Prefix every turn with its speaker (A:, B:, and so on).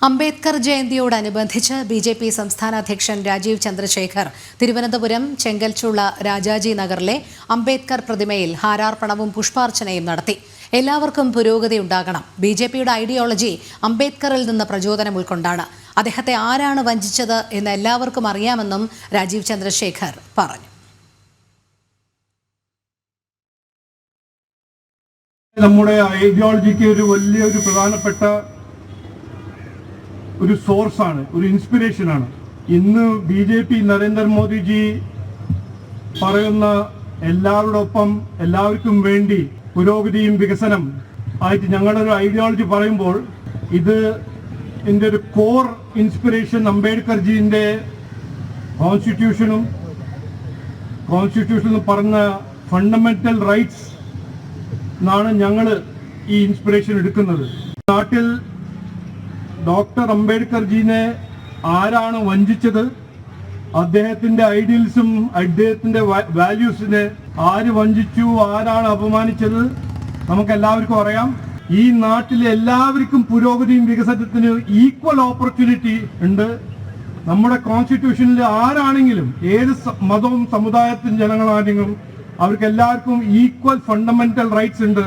A: Ambedkar ജയന്തിയോടനുബന്ധിച്ച് BJP. സംസ്ഥാന അധ്യക്ഷൻ രാജീവ് ചന്ദ്രശേഖർ തിരുവനന്തപുരം ചെങ്കൽച്ചുള്ള രാജാജി നഗറിലെ അംബേദ്കർ പ്രതിമയിൽ ഹാരാർപ്പണവും പുഷ്പാർച്ചനയും നടത്തി. എല്ലാവർക്കും പുരോഗതി ഉണ്ടാകണം. ബി.ജെ.പിയുടെ ഐഡിയോളജി അംബേദ്കറിൽ നിന്ന് പ്രചോദനം ഉൾക്കൊണ്ടാണ്. അദ്ദേഹത്തെ ആരാണ് വഞ്ചിച്ചത് എന്ന് എല്ലാവർക്കും അറിയാമെന്നും രാജീവ് ചന്ദ്രശേഖർ പറഞ്ഞു.
B: നമ്മുടെ ഐഡിയോളജിക്ക് ഒരു വലിയൊരു പ്രധാനപ്പെട്ട ഒരു സോഴ്സാണ്, ഒരു ഇൻസ്പിറേഷനാണ്. ഇന്ന് ബി.ജെ.പി. നരേന്ദ്രമോദിജി പറയുന്ന എല്ലാവരോടൊപ്പം എല്ലാവർക്കും വേണ്ടി പുരോഗതിയും വികസനം ആയിട്ട് ഞങ്ങളുടെ ഒരു ഐഡിയോളജി പറയുമ്പോൾ ഇതിൻ്റെ ഒരു കോർ ഇൻസ്പിറേഷൻ അംബേദ്കർജീൻ്റെ കോൺസ്റ്റിറ്റ്യൂഷനും പറഞ്ഞ ഫണ്ടമെന്റൽ റൈറ്റ്സ് എന്നാണ് ഞങ്ങൾ ഈ ഇൻസ്പിറേഷൻ എടുക്കുന്നത്. നാട്ടിൽ ഡോക്ടർ അംബേദ്കർജീനെ ആരാണ് വഞ്ചിച്ചത്, അദ്ദേഹത്തിന്റെ ഐഡിയൽസും അദ്ദേഹത്തിന്റെ വാല്യൂസിനെ ആര് വഞ്ചിച്ചു, ആരാണ് അപമാനിച്ചത് നമുക്ക് എല്ലാവർക്കും അറിയാം. ഈ നാട്ടിലെ എല്ലാവർക്കും പുരോഗതിയും വികസനത്തിന് ഈക്വൽ ഓപ്പർച്യൂണിറ്റി ഉണ്ട്. നമ്മുടെ കോൺസ്റ്റിറ്റ്യൂഷനിൽ ആരാണെങ്കിലും ഏത് മതവും സമുദായത്തിനും ജനങ്ങളാണെങ്കിലും അവർക്ക് എല്ലാവർക്കും ഈക്വൽ ഫണ്ടമെന്റൽ റൈറ്റ്സ് ഉണ്ട്.